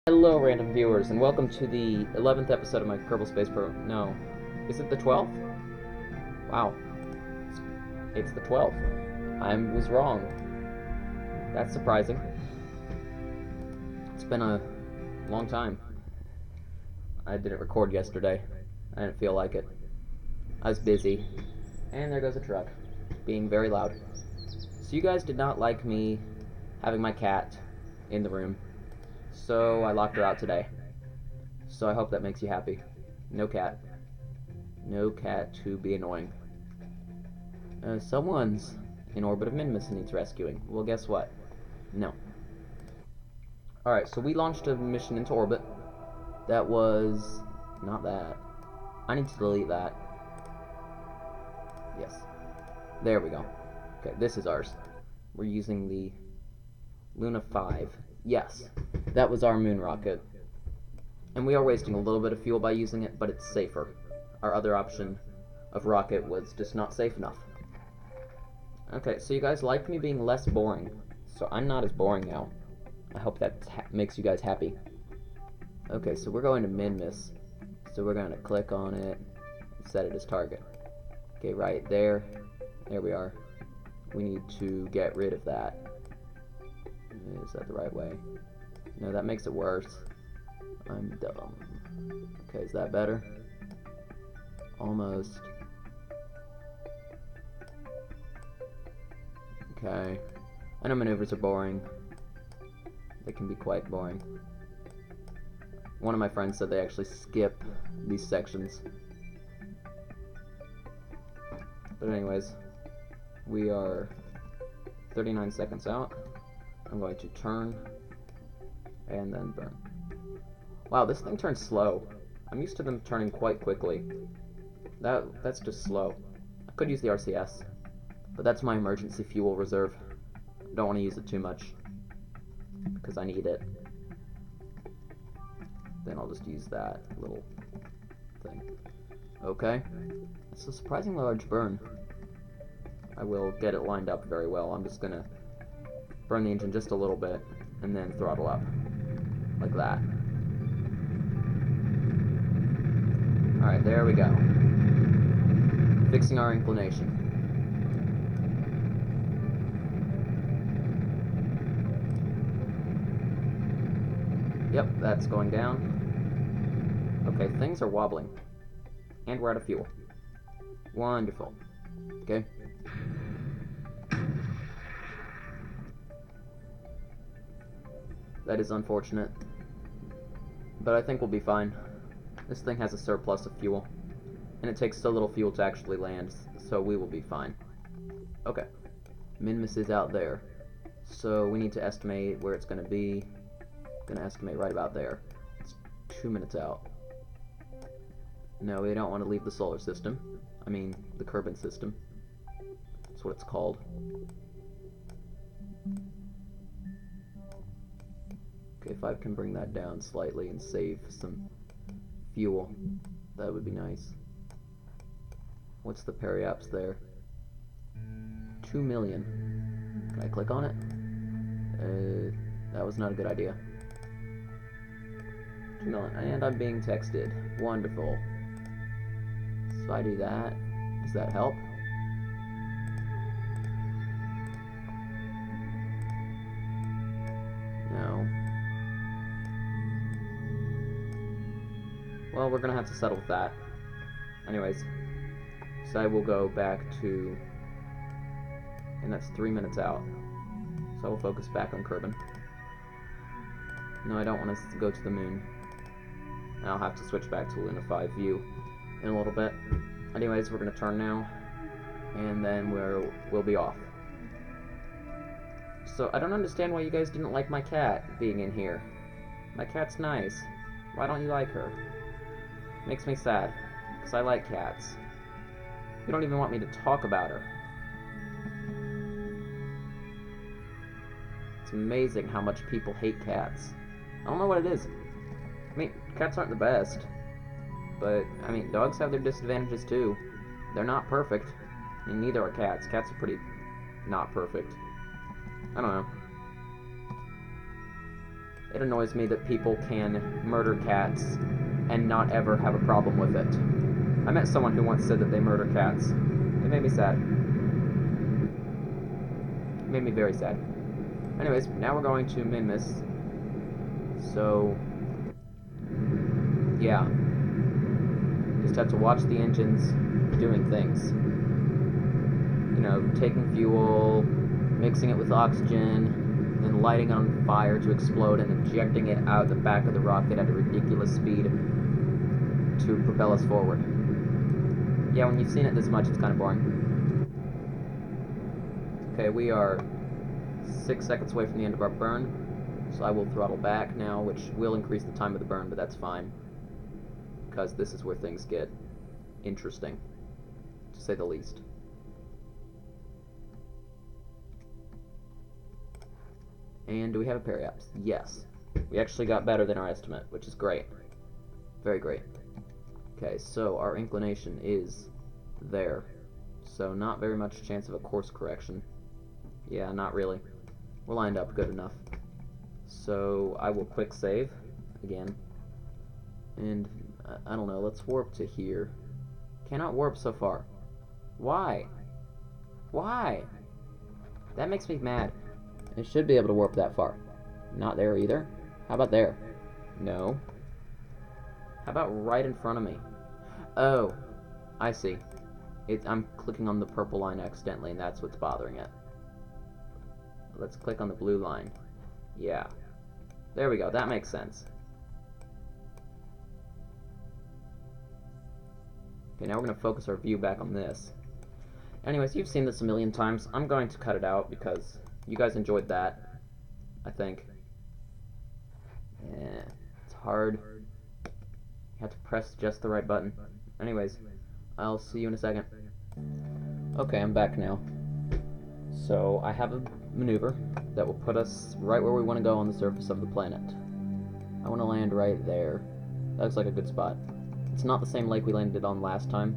Hello, random viewers, and welcome to the 11th episode of my Kerbal Space Program. No. Is it the 12th? Wow. It's the 12th. I was wrong. That's surprising. It's been a long time. I didn't record yesterday. I didn't feel like it. I was busy. And there goes a truck, being very loud. So you guys did not like me having my cat in the room. So I locked her out today. So I hope that makes you happy. No cat. No cat to be annoying. Someone's in orbit of Minmus and needs rescuing. Well, guess what? No. Alright, so we launched a mission into orbit. That was... not that. I need to delete that. Yes. There we go. Okay, this is ours. We're using the Luna 5. Yes, that was our moon rocket. And we are wasting a little bit of fuel by using it, but it's safer. Our other option of rocket was just not safe enough. Okay, so you guys liked me being less boring. So I'm not as boring now. I hope that makes you guys happy. Okay, so we're going to Minmus. So we're going to click on it and set it as target. Okay, right there. There we are. We need to get rid of that. Is that the right way? No, that makes it worse. I'm dumb. Okay, is that better? Almost. Okay. I know maneuvers are boring. They can be quite boring. One of my friends said they actually skip these sections. But anyways, we are 39 seconds out. I'm going to turn and then burn. Wow, this thing turns slow. I'm used to them turning quite quickly. That's just slow. I could use the RCS, but that's my emergency fuel reserve. I don't want to use it too much because I need it. Then I'll just use that little thing. Okay. It's a surprisingly large burn. I will get it lined up very well. I'm just gonna burn the engine just a little bit, and then throttle up. Like that. Alright, there we go. Fixing our inclination. Yep, that's going down. Okay, things are wobbling. And we're out of fuel. Wonderful. Okay. That is unfortunate. But I think we'll be fine. This thing has a surplus of fuel. And it takes so little fuel to actually land, so we will be fine. Okay. Minmus is out there. So we need to estimate where it's going to be. Going to estimate right about there. It's 2 minutes out. No, we don't want to leave the solar system. I mean, the Kerbal system. That's what it's called. Okay, if I can bring that down slightly and save some fuel, that would be nice. What's the periaps there? 2 million. Can I click on it? That was not a good idea. 2 million. And I'm being texted. Wonderful. So I do that. Does that help? No. Well, we're gonna have to settle with that. Anyways, so I will go back to, and that's 3 minutes out. So I will focus back on Kerbal. No, I don't want to go to the moon. I'll have to switch back to Luna 5 view in a little bit. Anyways, we're gonna turn now, and then we'll be off. So I don't understand why you guys didn't like my cat being in here. My cat's nice. Why don't you like her? Makes me sad, because I like cats. You don't even want me to talk about her. It's amazing how much people hate cats. I don't know what it is. I mean, cats aren't the best. But, I mean, dogs have their disadvantages too. They're not perfect. I mean, neither are cats. Cats are pretty not perfect. I don't know. It annoys me that people can murder cats and not ever have a problem with it. I met someone who once said that they murder cats. It made me sad. It made me very sad. Anyways, now we're going to Minmus. So, yeah. Just have to watch the engines doing things. You know, taking fuel, mixing it with oxygen, then lighting it on fire to explode and injecting it out the back of the rocket at a ridiculous speed to propel us forward. Yeah, when you've seen it this much, it's kind of boring. Okay, we are 6 seconds away from the end of our burn, so I will throttle back now, which will increase the time of the burn, but that's fine, because this is where things get interesting, to say the least. And do we have a periapse? Yes. We actually got better than our estimate, which is great. Very great. Okay, so our inclination is there. So not very much chance of a course correction. Yeah, not really. We're lined up good enough. So I will quick save again. And I don't know, let's warp to here. Cannot warp so far. Why? Why? That makes me mad. It should be able to warp that far. Not there either. How about there? No. How about right in front of me? Oh, I see. I'm clicking on the purple line accidentally, and that's what's bothering it. Let's click on the blue line. Yeah. There we go. That makes sense. Okay, now we're going to focus our view back on this. Anyways, you've seen this a million times. I'm going to cut it out because you guys enjoyed that, I think. Yeah, it's hard. You have to press just the right button. Anyways, I'll see you in a second. Okay, I'm back now. So, I have a maneuver that will put us right where we want to go on the surface of the planet. I want to land right there. That looks like a good spot. It's not the same lake we landed on last time,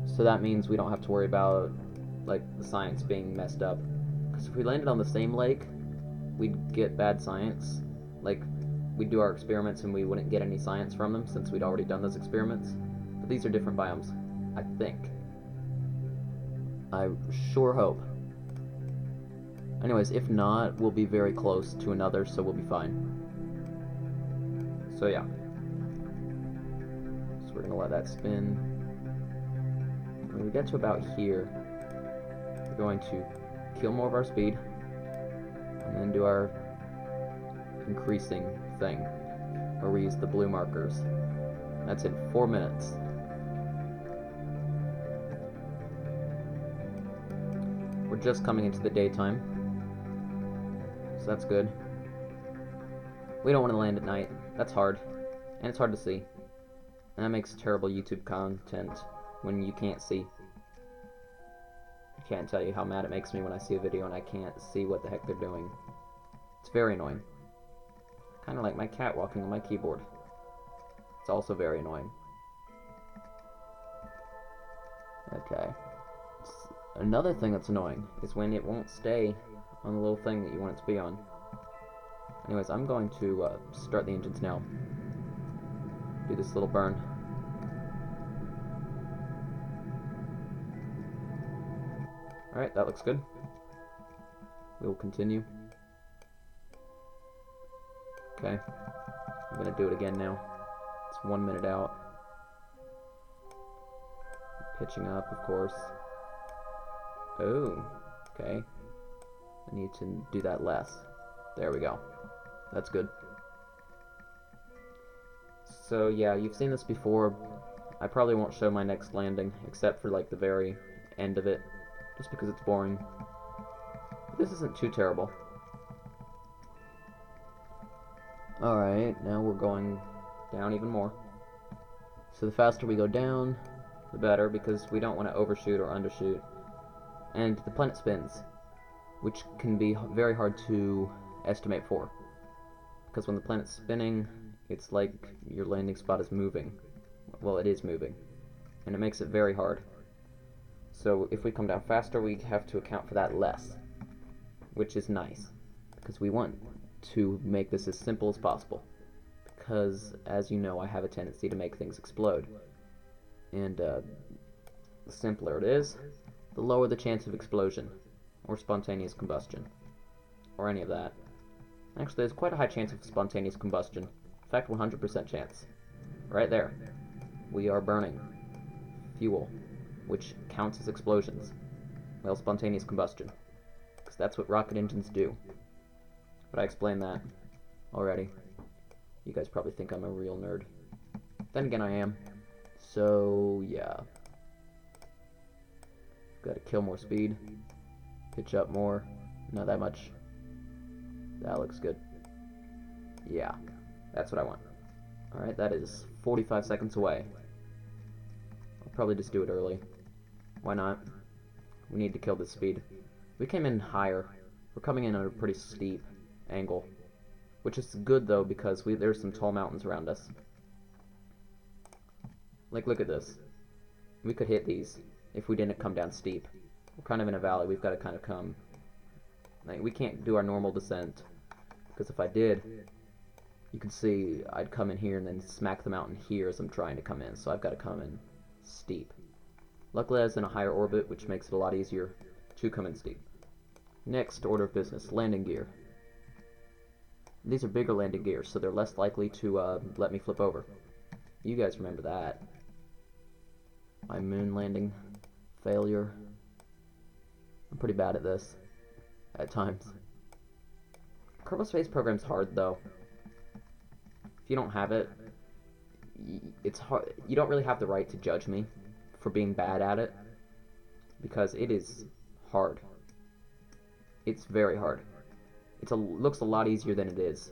so that means we don't have to worry about, like, the science being messed up. Because if we landed on the same lake, we'd get bad science. Like, we'd do our experiments and we wouldn't get any science from them since we'd already done those experiments. But these are different biomes, I think. I sure hope. Anyways, if not, we'll be very close to another, so we'll be fine. So yeah. So we're gonna let that spin. When we get to about here, we're going to kill more of our speed, and then do our increasing thing, where we use the blue markers. That's in 4 minutes. We're just coming into the daytime, so that's good. We don't want to land at night. That's hard, and it's hard to see. And that makes terrible YouTube content when you can't see. I can't tell you how mad it makes me when I see a video and I can't see what the heck they're doing. It's very annoying. Kind of like my cat walking on my keyboard. It's also very annoying. Okay. Another thing that's annoying is when it won't stay on the little thing that you want it to be on. Anyways, I'm going to start the engines now. Do this little burn. Alright, that looks good. We will continue. Okay. I'm gonna do it again now. It's 1 minute out. Pitching up, of course. Oh, okay. I need to do that less. There we go. That's good. So yeah, you've seen this before. I probably won't show my next landing, except for like the very end of it, just because it's boring. But this isn't too terrible. Alright, now we're going down even more. So the faster we go down, the better, because we don't want to overshoot or undershoot. And the planet spins, which can be very hard to estimate for. Because when the planet's spinning, it's like your landing spot is moving. Well, it is moving. And it makes it very hard. So if we come down faster, we have to account for that less. Which is nice, because we want to make this as simple as possible, because, as you know, I have a tendency to make things explode. And the simpler it is, the lower the chance of explosion, or spontaneous combustion, or any of that. Actually, there's quite a high chance of spontaneous combustion. In fact, 100% chance. Right there. We are burning fuel, which counts as explosions. Well, spontaneous combustion. Because that's what rocket engines do. But I explained that already. You guys probably think I'm a real nerd. Then again, I am. So, yeah. Gotta kill more speed. Pitch up more. Not that much. That looks good. Yeah, that's what I want. Alright, that is 45 seconds away. I'll probably just do it early. Why not? We need to kill this speed. We came in higher. We're coming in at a pretty steep angle. Which is good, though, because there's some tall mountains around us. Like, look at this. We could hit these if we didn't come down steep. We're kind of in a valley. We've got to kind of come... Like, we can't do our normal descent. Because if I did, you can see I'd come in here and then smack the mountain here as I'm trying to come in. So I've got to come in steep. Luckily I was in a higher orbit, which makes it a lot easier to come in steep. Next order of business, landing gear. These are bigger landing gears, so they're less likely to let me flip over. You guys remember that. My moon landing failure. I'm pretty bad at this. At times. Kerbal Space Program's hard, though. If you don't have it, it's hard. You don't really have the right to judge me for being bad at it, because it is hard. It's very hard. Looks a lot easier than it is.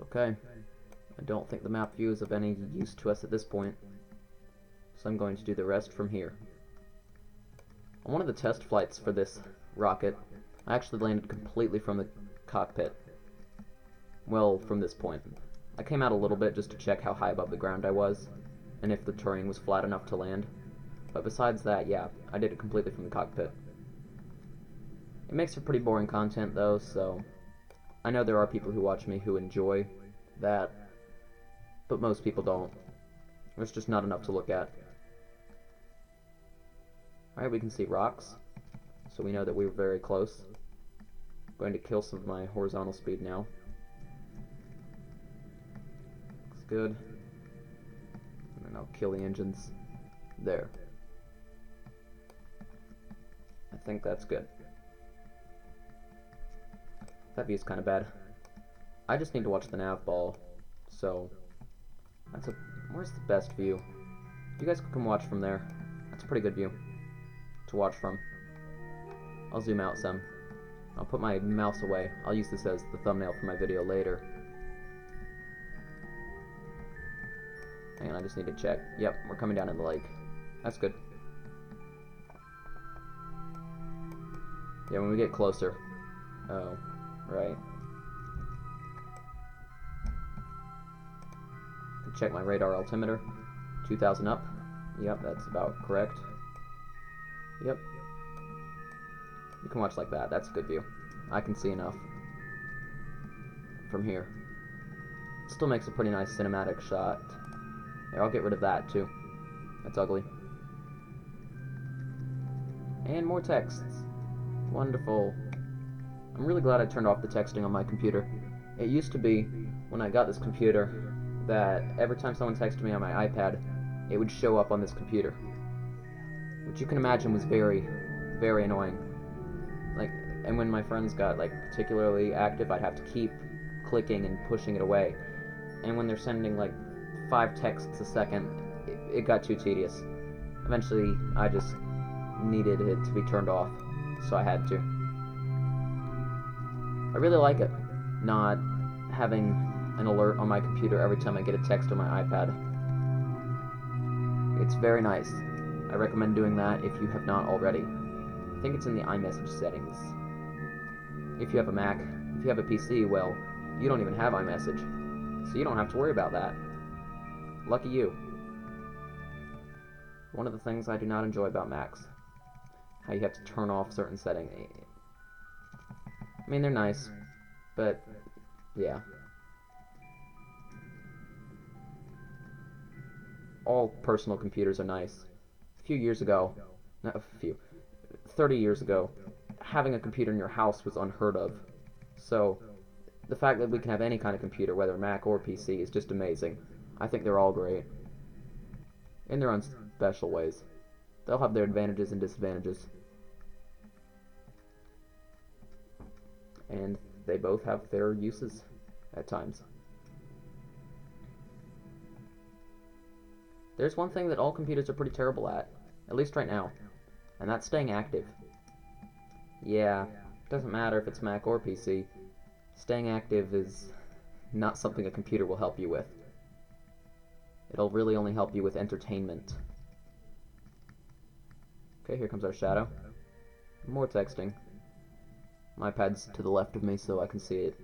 Okay. I don't think the map view is of any use to us at this point, so I'm going to do the rest from here. On one of the test flights for this rocket, I actually landed completely from the cockpit. Well, from this point. I came out a little bit just to check how high above the ground I was, and if the terrain was flat enough to land. But besides that, yeah, I did it completely from the cockpit. It makes for pretty boring content, though, so I know there are people who watch me who enjoy that, but most people don't. There's just not enough to look at. Alright, we can see rocks, so we know that we were very close. I'm going to kill some of my horizontal speed now. Looks good. And then I'll kill the engines. There. I think that's good. That view's kind of bad. I just need to watch the nav ball, so where's the best view? You guys can come watch from there. That's a pretty good view to watch from. I'll zoom out some. I'll put my mouse away. I'll use this as the thumbnail for my video later. Hang on, I just need to check. Yep, we're coming down in the lake. That's good. Yeah, when we get closer. Oh, right. Check my radar altimeter. 2,000 up. Yep, that's about correct. Yep. You can watch like that. That's a good view. I can see enough from here. Still makes a pretty nice cinematic shot. Here, I'll get rid of that too. That's ugly. And more texts. Wonderful. I'm really glad I turned off the texting on my computer. It used to be, when I got this computer, that every time someone texted me on my iPad, it would show up on this computer. Which you can imagine was very, very annoying. Like, and when my friends got, like, particularly active, I'd have to keep clicking and pushing it away. And when they're sending, like, 5 texts a second, it got too tedious. Eventually, I just needed it to be turned off, so I had to. I really like it, not having an alert on my computer every time I get a text on my iPad. It's very nice. I recommend doing that if you have not already. I think it's in the iMessage settings. If you have a Mac, if you have a PC, well, you don't even have iMessage, so you don't have to worry about that. Lucky you. One of the things I do not enjoy about Macs, how you have to turn off certain settings. I mean, they're nice, but yeah. All personal computers are nice. A few years ago, not a few, 30 years ago, having a computer in your house was unheard of. So, the fact that we can have any kind of computer, whether Mac or PC, is just amazing. I think they're all great. In their own special ways. They'll have their advantages and disadvantages. And they both have their uses at times. There's one thing that all computers are pretty terrible at least right now, and that's staying active. Yeah, doesn't matter if it's Mac or PC, staying active is not something a computer will help you with. It'll really only help you with entertainment. Okay, here comes our shadow. More texting. My iPad's to the left of me so I can see it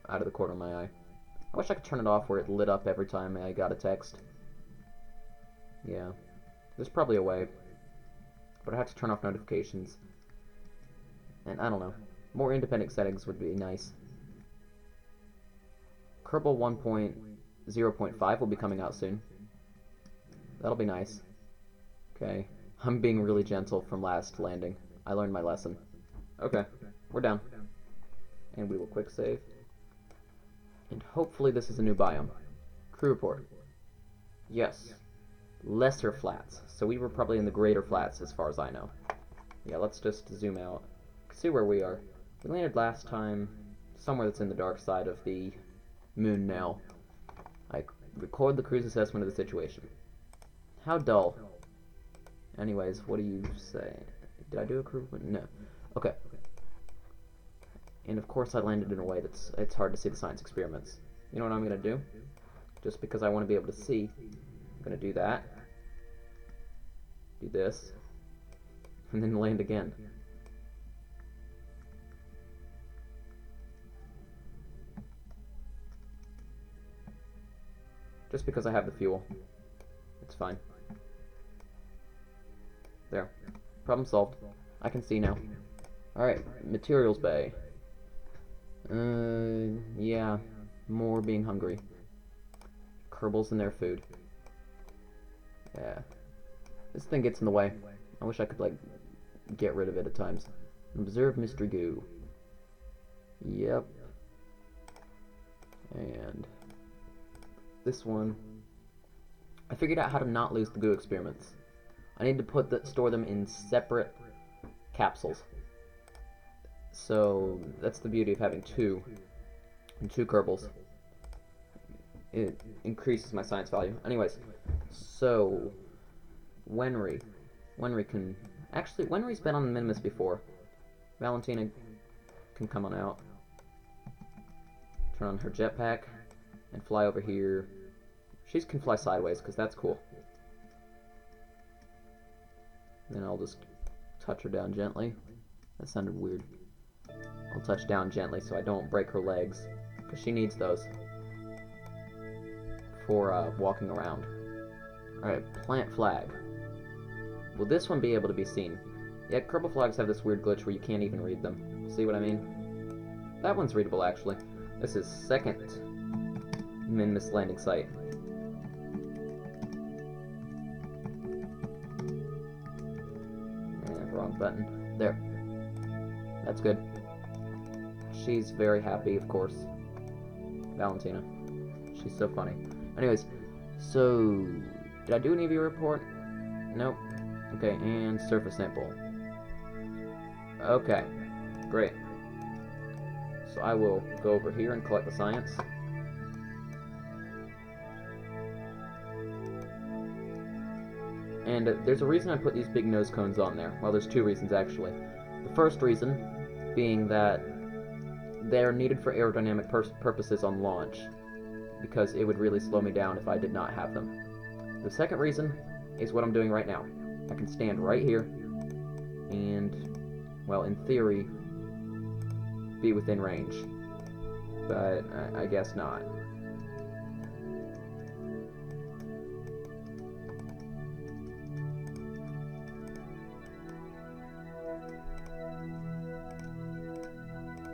out of the corner of my eye. I wish I could turn it off where it lit up every time I got a text. Yeah, there's probably a way, but I have to turn off notifications. And I don't know, more independent settings would be nice. Kerbal 1.0.5 will be coming out soon. That'll be nice. Okay, I'm being really gentle from last landing. I learned my lesson. Okay, we're down. And we will quick save. And hopefully this is a new biome. Crew report. Yes. Lesser flats. So we were probably in the greater flats as far as I know. Yeah, let's just zoom out. See where we are. We landed last time somewhere that's in the dark side of the moon now. I record the crew's assessment of the situation. How dull. Anyways, what do you say? Did I do a crew? No. Okay. And of course I landed in a way that's it's hard to see the science experiments. You know what I'm gonna do? Just because I want to be able to see, I'm gonna do that. Do this. And then land again. Just because I have the fuel. It's fine. There. Problem solved. I can see now. Alright, materials bay. Yeah. More being hungry. Kerbals in their food. Yeah. This thing gets in the way. I wish I could, like, get rid of it at times. Observe Mr. Goo. Yep. And this one. I figured out how to not lose the goo experiments. I need to store them in separate capsules. So that's the beauty of having two Kerbals. It increases my science value. Anyways, so Wenry can actually Wenry's been on the Minmus before. Valentina can come on out. Turn on her jetpack and fly over here. She can fly sideways because that's cool. Then I'll just touch her down gently. That sounded weird. I'll touch down gently so I don't break her legs, because she needs those for walking around. Alright, plant flag. Will this one be able to be seen? Yeah, Kerbal flags have this weird glitch where you can't even read them. See what I mean? That one's readable, actually. This is second Minmus landing site. Wrong button. There. That's good. She's very happy, of course. Valentina. She's so funny. Anyways, so did I do an EV report? Nope. Okay, and surface sample. Okay, great. So I will go over here and collect the science. And there's a reason I put these big nose cones on there. Well, there's two reasons, actually. The first reason being that they're needed for aerodynamic purposes on launch, because it would really slow me down if I did not have them. The second reason is what I'm doing right now. I can stand right here and, well, in theory, be within range. But I guess not.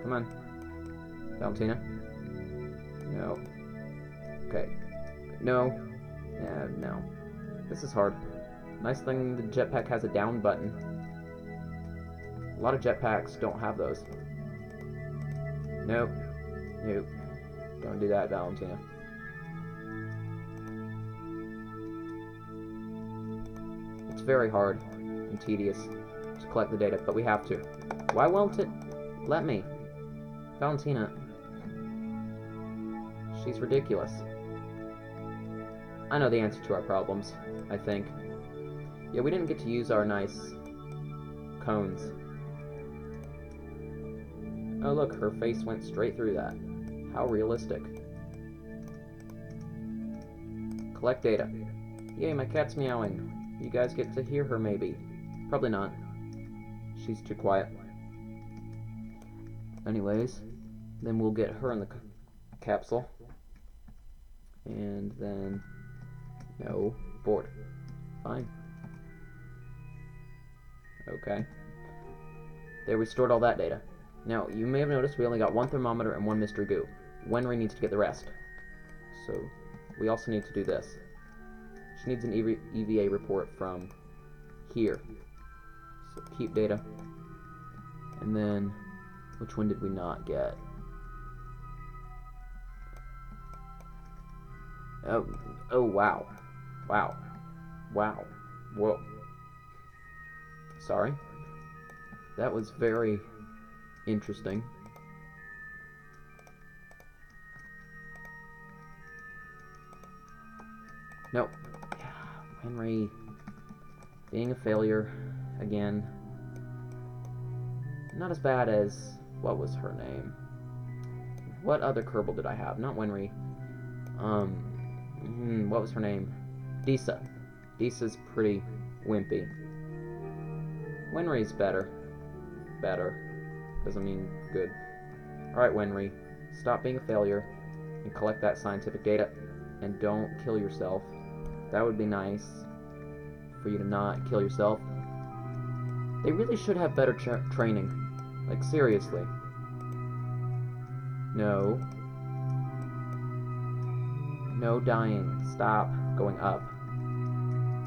Come Come on. Valentina? No. Okay. No. No. This is hard. Nice thing the jetpack has a down button. A lot of jetpacks don't have those. Nope. Nope. Don't do that, Valentina. It's very hard and tedious to collect the data, but we have to. Why won't it let me? Valentina. She's ridiculous. I know the answer to our problems, I think. Yeah, we didn't get to use our nice cones. Oh look, her face went straight through that. How realistic. Collect data. Yay, my cat's meowing. You guys get to hear her, maybe. Probably not. She's too quiet. Anyways, then we'll get her in the capsule. And then... No. Board. Fine. Okay. There, we stored all that data. Now, you may have noticed we only got one thermometer and one mystery goo. Wenry needs to get the rest. So, we also need to do this. She needs an EVA report from here. So, keep data. And then, which one did we not get? Oh, wow. Wow. Wow. Whoa. Sorry. That was very interesting. Nope. Henry being a failure again. Not as bad as, what was her name? What other Kerbal did I have? Not Wenry. What was her name? Disa. Disa's pretty wimpy. Wenry's better. Better. Doesn't mean good. Alright, Wenry. Stop being a failure and collect that scientific data. And don't kill yourself. That would be nice for you to not kill yourself. They really should have better training. Like, seriously. No. No dying. Stop going up.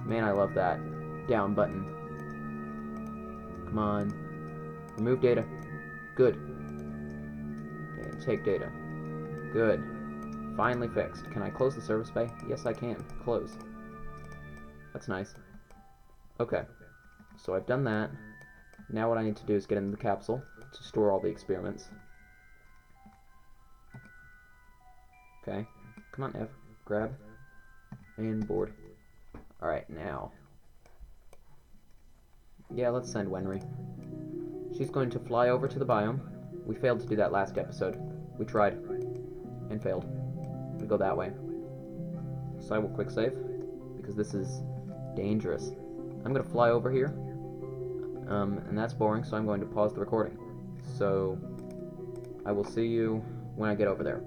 Man, I love that down button. Come on. Remove data. Good. Okay, take data. Good. Finally fixed. Can I close the service bay? Yes, I can. Close. That's nice. Okay. So I've done that. Now what I need to do is get into the capsule to store all the experiments. Okay. Come on, Ev. Grab. And board. Alright, now. Yeah, let's send Wenry. She's going to fly over to the biome. We failed to do that last episode. We tried. And failed. We go that way. So I will quick save. Because this is dangerous. I'm going to fly over here. And that's boring, so I'm going to pause the recording. So I will see you when I get over there.